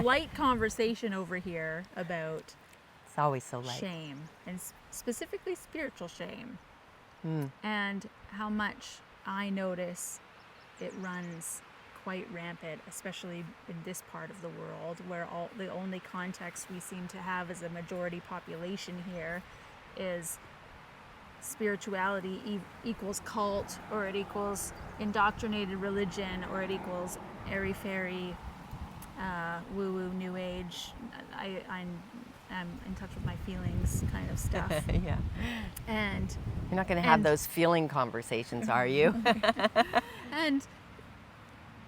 light conversation over here about It's always so light. shame, and specifically spiritual shame, Mm. and how much I notice it runs quite rampant, especially in this part of the world, where the only context we seem to have as a majority population here is spirituality equals cult, or it equals indoctrinated religion, or it equals airy-fairy, woo-woo, new age, I'm in touch with my feelings kind of stuff. Yeah. And You're not going to have And- those feeling conversations, are you? And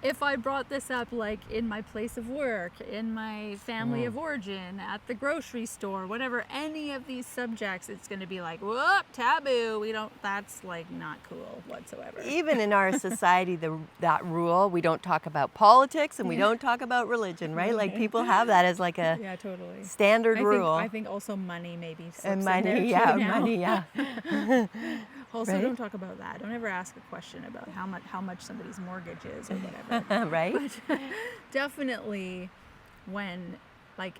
if I brought this up, like in my place of work, in my family of origin, at the grocery store, whatever, any of these subjects, it's going to be like, whoop, taboo. That's like not cool whatsoever. Even in our society, that rule, we don't talk about politics and we don't talk about religion, right? Like people have that as like a Yeah, totally. standard rule. I think also money maybe slips And in there money, too yeah, now. money, yeah. Also, Right? don't talk about that. Don't ever ask a question about how much somebody's mortgage is or whatever. Right? But definitely when, like,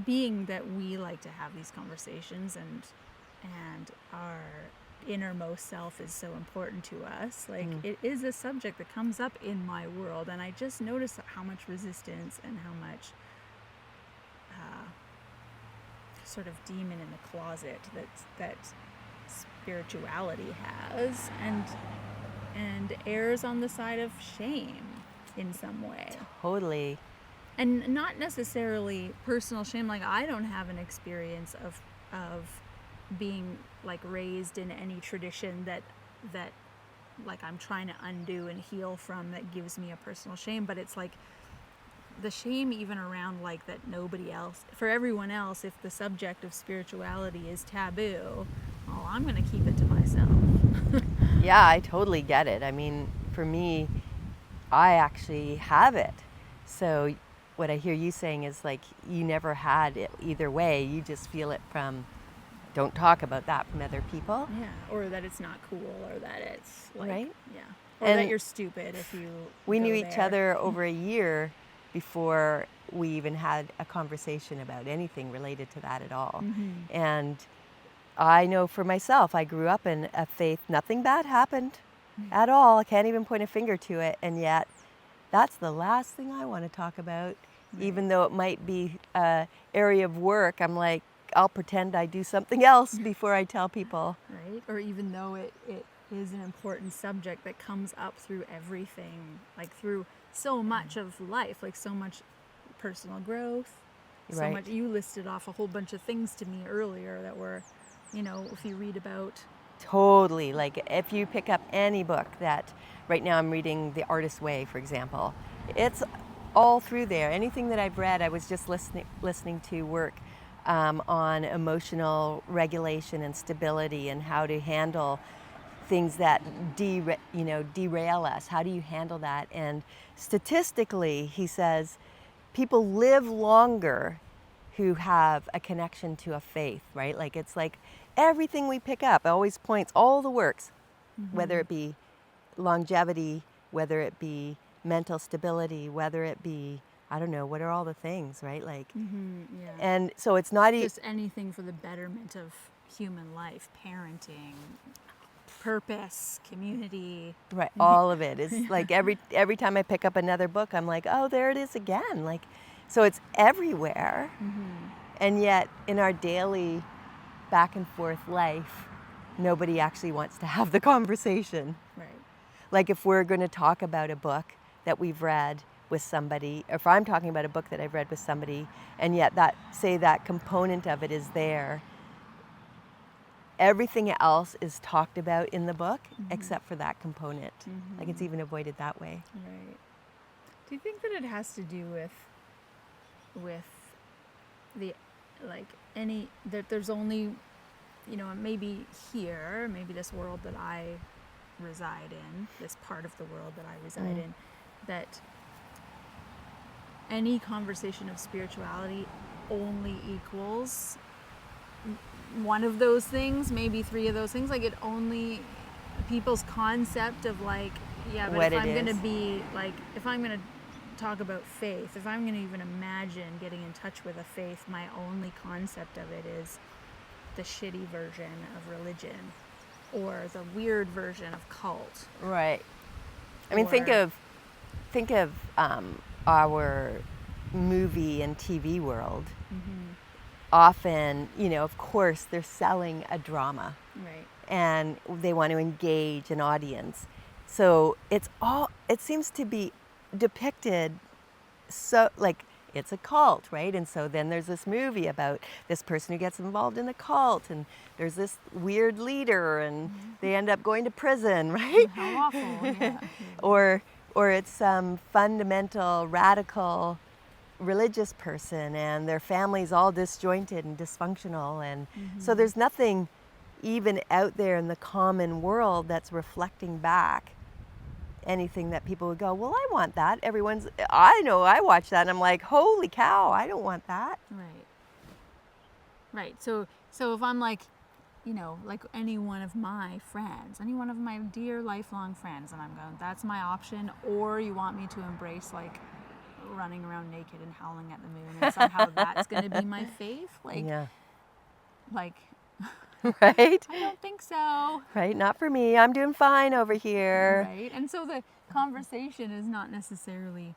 being that we like to have these conversations, and our innermost self is so important to us, like it is a subject that comes up in my world, and I just notice how much resistance and how much sort of demon in the closet that spirituality has, and errs on the side of shame in some way. Totally. And not necessarily personal shame. Like, I don't have an experience of being like raised in any tradition that like I'm trying to undo and heal from, that gives me a personal shame. But it's like the shame even around like that nobody else, for everyone else, if the subject of spirituality is taboo, oh, I'm going to keep it to myself. Yeah, I totally get it. I mean, for me, I actually have it. So what I hear you saying is like you never had it either way. You just feel it from, don't talk about that from other people. Yeah, or that it's not cool, or that it's like, Right. yeah, or And that you're stupid if you We go knew each there. other over a year before we even had a conversation about anything related to that at all. And I know for myself, I grew up in a faith, nothing bad happened at all. I can't even point a finger to it. And yet that's the last thing I want to talk about, even though it might be an area of work. I'm like, I'll pretend I do something else before I tell people. Right? Or even though it is an important subject that comes up through everything, like through so much of life, like so much personal growth, so Right. much. You listed off a whole bunch of things to me earlier that were, if you read about. Totally. Like if you pick up any book that, right now I'm reading The Artist's Way, for example, it's all through there. Anything that I've read, I was just listening to work on emotional regulation and stability and how to handle things that derail us. How do you handle that? And statistically, he says, people live longer who have a connection to a faith, right? Like it's like everything we pick up always points, all the works, whether it be longevity, whether it be mental stability, whether it be, I don't know, what are all the things, right? Like, Yeah. and so it's not Just anything for the betterment of human life, parenting, purpose, community. right, all of it is like every time I pick up another book, I'm like, oh, there it is again. Like, so it's everywhere. And yet in our daily back and forth life, nobody actually wants to have the conversation. Right. Like if we're going to talk about a book that we've read with somebody, if I'm talking about a book that I've read with somebody, and yet that component of it is there, everything else is talked about in the book except for that component. Like it's even avoided that way. Right. Do you think that it has to do with the, like, any, that there's only, maybe here, maybe this world that I reside in, this part of the world that I reside in, that any conversation of spirituality only equals one of those things, maybe three of those things. Like, it only, people's concept of like, yeah, but What if it I'm going to is. be like, if I'm going to talk about faith, if I'm going to even imagine getting in touch with a faith, my only concept of it is the shitty version of religion or the weird version of cult. Right. I mean, think Or- of our movie and TV world. Often, of course, they're selling a drama. Right. And they want to engage an audience. So it seems to be depicted so like it's a cult, right? And so then there's this movie about this person who gets involved in a cult, and there's this weird leader, and they end up going to prison, right? How awful. Yeah. Or it's some fundamental, radical religious person, and their family's all disjointed and dysfunctional, and so there's nothing even out there in the common world that's reflecting back anything that people would go, well, I want that. I know, I watch that and I'm like, holy cow, I don't want that. Right. So if I'm like, like any one of my friends, any one of my dear lifelong friends, and I'm going, that's my option, or you want me to embrace like running around naked and howling at the moon, and somehow that's going to be my faith? Like, right? I don't think so. Right, not for me. I'm doing fine over here. Right. And so the conversation is not necessarily,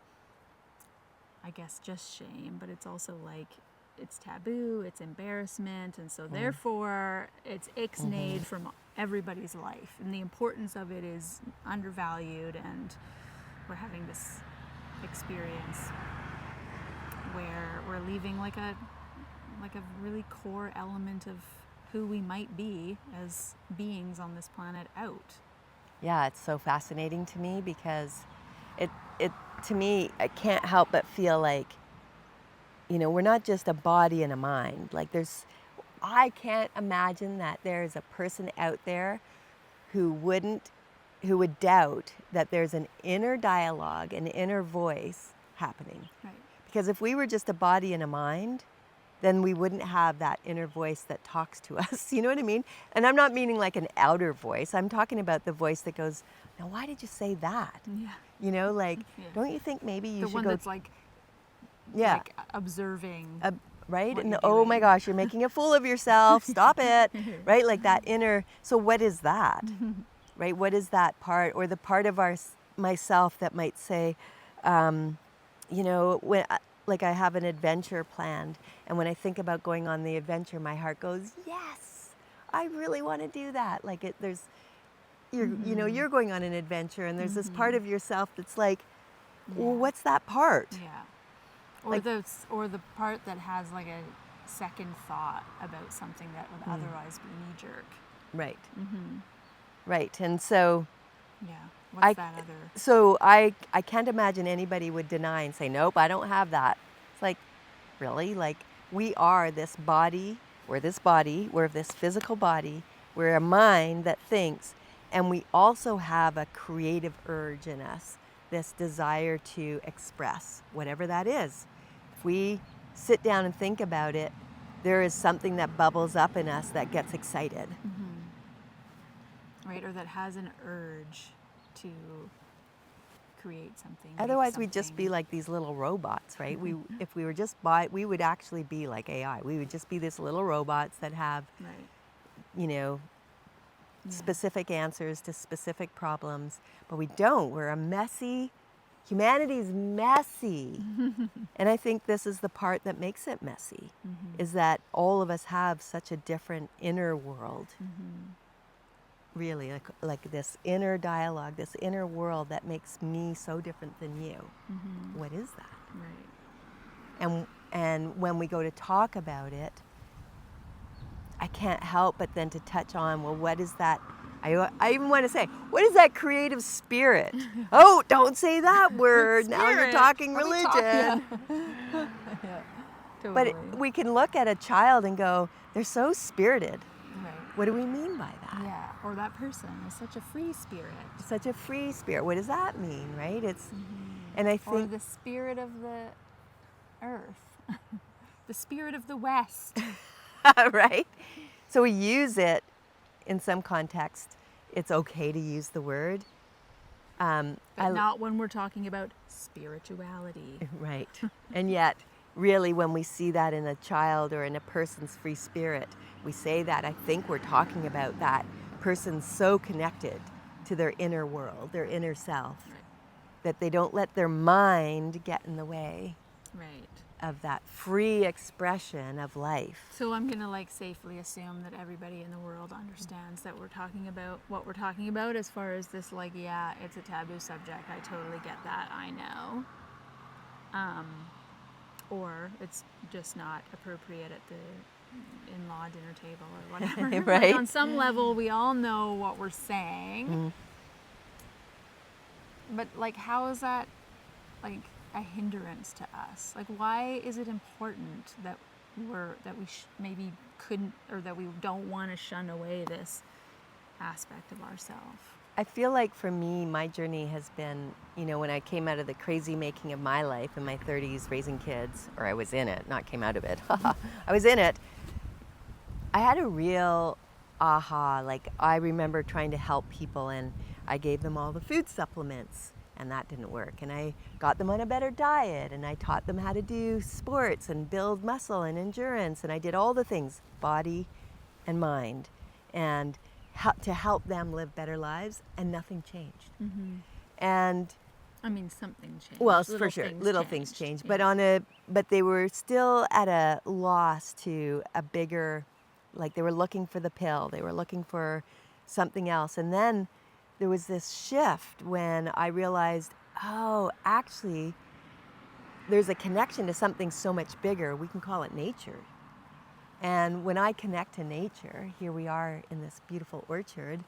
I guess, just shame, but it's also like, it's taboo, it's embarrassment, and so therefore it's ixnayed from everybody's life. And the importance of it is undervalued, and we're having this experience where we're leaving like a really core element of who we might be as beings on this planet out. Yeah, it's so fascinating to me because it to me, I can't help but feel like, we're not just a body and a mind. Like I can't imagine that there's a person out there who would doubt that there's an inner dialogue, an inner voice happening. Right. Because if we were just a body and a mind, then we wouldn't have that inner voice that talks to us. You know what I mean? And I'm not meaning like an outer voice. I'm talking about the voice that goes, now why did you say that? Yeah. Don't you think maybe you the should one go... that's like observing. Right? what And you're oh my doing. gosh, you're making a fool of yourself. Stop it. Right? Like that inner... So what is that? Right? What is that part? Or the part of myself that might say, when... Like I have an adventure planned, and when I think about going on the adventure, my heart goes, yes, I really want to do that. Like you're going on an adventure, and there's this part of yourself that's like, well, what's that part? Yeah. Or the part that has like a second thought about something that would otherwise be knee jerk. Right. Right. And so Yeah. What's that other? So I can't imagine anybody would deny and say, nope, I don't have that. It's like, really? Like, we are this body, we're this physical body, we're a mind that thinks, and we also have a creative urge in us, this desire to express whatever that is. If we sit down and think about it, there is something that bubbles up in us that gets excited. Right, or that has an urge to create something. Otherwise, we'd just be like these little robots, right? If we were just we would actually be like AI. We would just be these little robots that have, specific answers to specific problems. But we don't. We're humanity's messy. And I think this is the part that makes it messy, is that all of us have such a different inner world. Really, like this inner dialogue, this inner world that makes me so different than you. What is that? Right. And when we go to talk about it, I can't help but then to touch on, well, what is that? I even want to say, what is that creative spirit? Oh, don't say that word. Now you're talking religion. Totally. But we can look at a child and go, they're so spirited. Right. What do we mean by that? Yeah, or that person is such a free spirit. Such a free spirit. What does that mean, right? And I think... Or the spirit of the earth. The spirit of the West. Right? So we use it in some context. It's okay to use the word. But not when we're talking about spirituality. Right. And yet, really, when we see that in a child or in a person's free spirit, we say that, I think we're talking about that person so connected to their inner world, their inner self, Right. that they don't let their mind get in the way Right. of that free expression of life. So I'm going to like safely assume that everybody in the world understands that we're talking about what we're talking about as far as this, like, yeah, it's a taboo subject. I totally get that. I know. Or it's just not appropriate at the in-law dinner table or whatever. Right. Like on some level, we all know what we're saying. But like, how is that like a hindrance to us? Like, why is it important that we maybe couldn't, or that we don't want to shun away this aspect of ourselves? I feel like for me, my journey has been, when I came out of the crazy making of my life in my 30s, raising kids, or I was in it, not came out of it. I was in it. I had a real aha. Like, I remember trying to help people, and I gave them all the food supplements, and that didn't work. And I got them on a better diet, and I taught them how to do sports and build muscle and endurance, and I did all the things, body and mind, and to help them live better lives, and nothing changed. And I mean, something changed. well, for sure, little things changed, Yeah. but they were still at a loss to a bigger, like they were looking for the pill, they were looking for something else. And then there was this shift when I realized, oh, actually, there's a connection to something so much bigger. We can call it nature. And when I connect to nature, here we are in this beautiful orchard,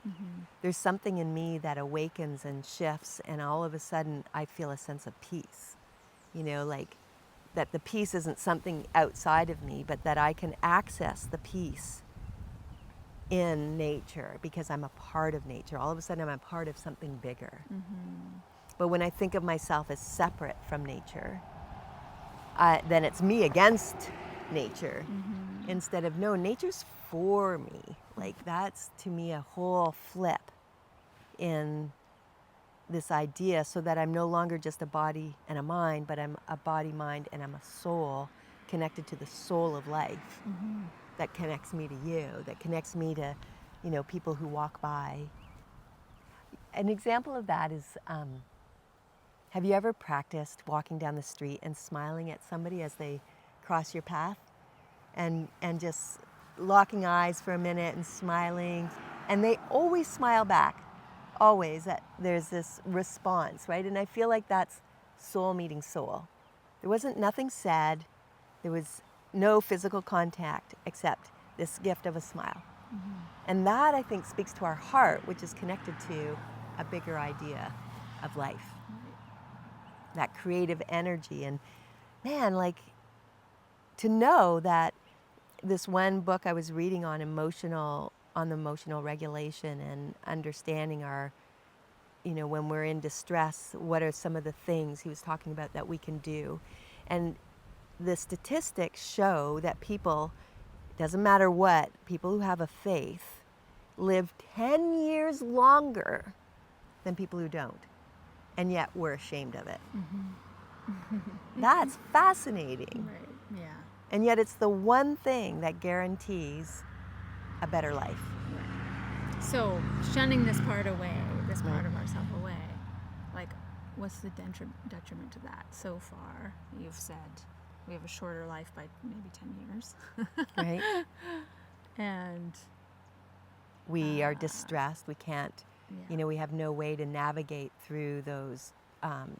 there's something in me that awakens and shifts, and all of a sudden I feel a sense of peace. Like that the peace isn't something outside of me, but that I can access the peace in nature because I'm a part of nature. All of a sudden I'm a part of something bigger. But when I think of myself as separate from nature, then it's me against nature. Instead of, no, nature's for me. Like, that's to me a whole flip in this idea, so that I'm no longer just a body and a mind, but I'm a body, mind, and I'm a soul connected to the soul of life that connects me to you, that connects me to, people who walk by. An example of that is, have you ever practiced walking down the street and smiling at somebody as they cross your path? And just locking eyes for a minute and smiling, and they always smile back, always. There's this response, right? And I feel like that's soul meeting soul. There wasn't nothing said, there was no physical contact except this gift of a smile. And that, I think, speaks to our heart, which is connected to a bigger idea of life, that creative energy. And man, like, to know that this one book I was reading on emotional regulation and understanding our, when we're in distress, what are some of the things he was talking about that we can do. And the statistics show that people, doesn't matter what, people who have a faith live 10 years longer than people who don't. And yet we're ashamed of it. That's fascinating. Right. Yeah. And yet it's the one thing that guarantees a better life. Right. So shunning this part away, this part of ourself away, like, what's the detriment to that so far? You've said we have a shorter life by maybe 10 years. Right? And we are distressed. We can't, yeah. We have no way to navigate through those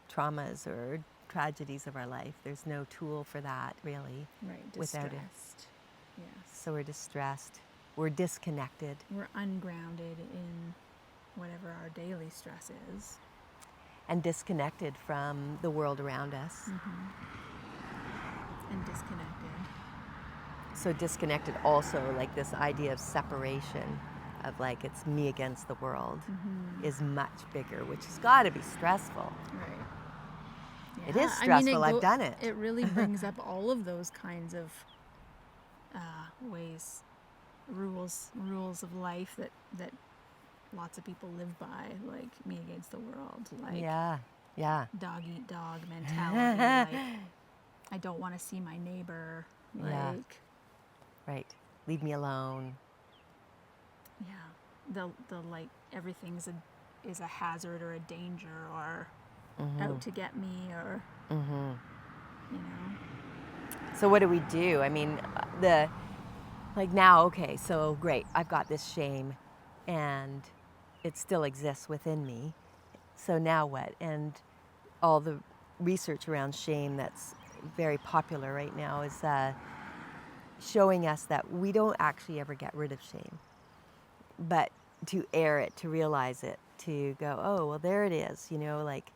traumas or tragedies of our life. There's no tool for that, really. Right, without it. distressed. Yes. So we're distressed. We're disconnected. We're ungrounded in whatever our daily stress is. And disconnected from the world around us. And disconnected. So disconnected also, like this idea of separation, of like it's me against the world, is much bigger, which has got to be stressful. Right. Yeah. It is stressful. I've done it. It really brings up all of those kinds of ways, rules of life that lots of people live by, like me against the world, like Yeah. Yeah. dog eat dog mentality. Like I don't want to see my neighbor. Yeah. Like Right. Leave me alone. yeah, the like everything's is a hazard or a danger or out to get me or you know. So what do we do? I mean, like now, okay, so great, I've got this shame and it still exists within me. So now what? And all the research around shame that's very popular right now is showing us that we don't actually ever get rid of shame, but to air it, to realize it, to go, oh, well, there it is, like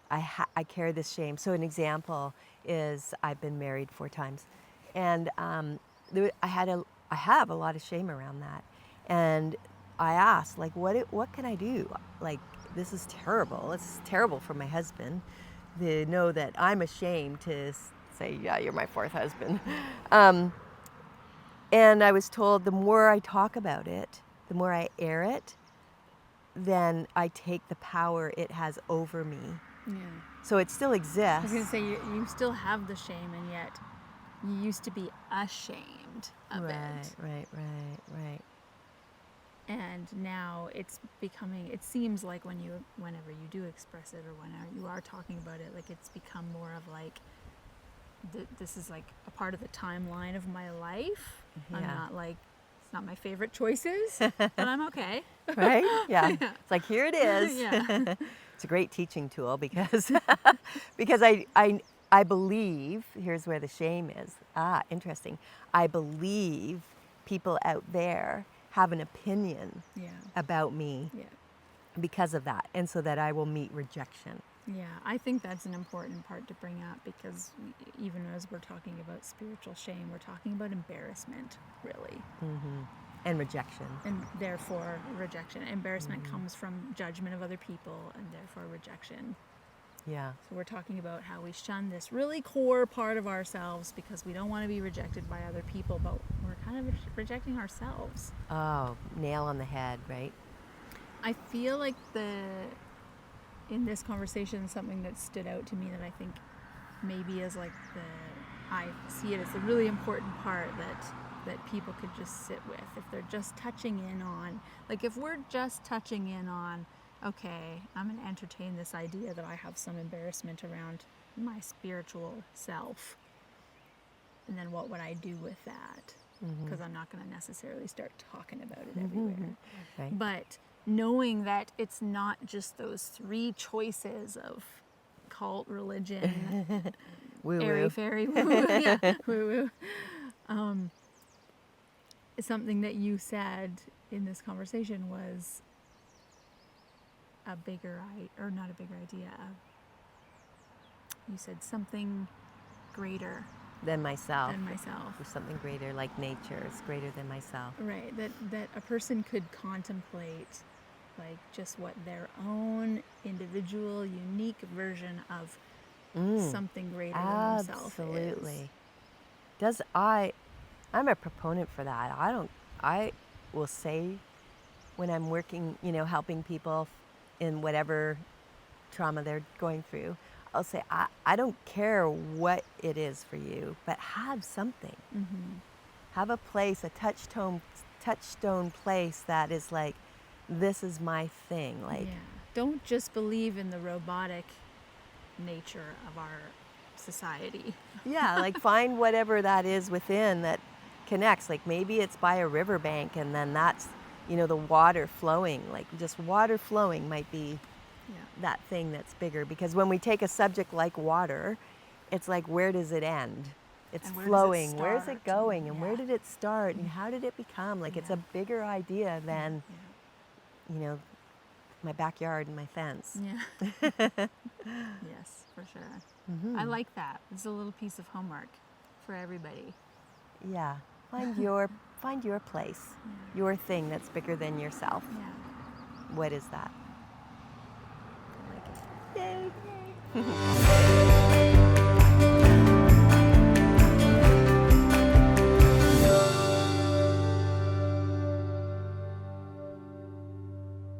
I carry this shame. So an example is I've been married 4 times, and I have a lot of shame around that, and I asked, like, what can I do? Like, this is terrible. It's terrible for my husband to know that I'm ashamed to say, yeah, you're my 4th husband. And I was told the more I talk about it, the more I air it, then I take the power it has over me. Yeah. So it still exists. I was going to say, you still have the shame, and yet you used to be ashamed of it. Right. And now it's becoming, it seems like whenever you do express it or whenever you are talking about it, like it's become more of like, this is like a part of the timeline of my life. Yeah. I'm not like, it's not my favorite choices, but I'm okay. Right? Yeah. Yeah. It's like, here it is. Yeah. It's a great teaching tool because I believe, here's where the shame is. Interesting. I believe people out there have an opinion about me because of that, and so that I will meet rejection. Yeah, I think that's an important part to bring up because even as we're talking about spiritual shame, we're talking about embarrassment, really. And rejection. And therefore rejection. Embarrassment comes from judgment of other people and therefore rejection. Yeah. So we're talking about how we shun this really core part of ourselves because we don't want to be rejected by other people, but we're kind of rejecting ourselves. Oh, nail on the head, right? I feel like in this conversation, something that stood out to me that I think maybe is like I see it as a really important part that people could just sit with if they're just touching in on, like if we're just touching in on, okay, I'm going to entertain this idea that I have some embarrassment around my spiritual self, and then what would I do with that? Because I'm not going to necessarily start talking about it everywhere. Right. But knowing that it's not just those 3 choices of cult, religion, airy fairy, woo, yeah, woo woo. Something that you said in this conversation was a bigger, or not a bigger idea. You said something greater Than myself. Or something greater, like nature is greater than myself. Right, that a person could contemplate like just what their own individual, unique version of something greater than themselves is. I'm a proponent for that. I will say when I'm working, helping people in whatever trauma they're going through, I'll say, I don't care what it is for you, but have something. Have a place, a touchstone place that is like, this is my thing. Like, don't just believe in the robotic nature of our society. Like find whatever that is within that connects. Like maybe it's by a riverbank and then that's, the water flowing. Like just water flowing might be that thing that's bigger. Because when we take a subject like water, it's like, where does it end? It's flowing. Where is it going? And where did it start? And how did it become? Like it's a bigger idea than, my backyard and my fence. Yes, for sure. I like that. It's a little piece of homework for everybody. Yeah. Find your place, your thing that's bigger than yourself. What is that? I like it. Yay.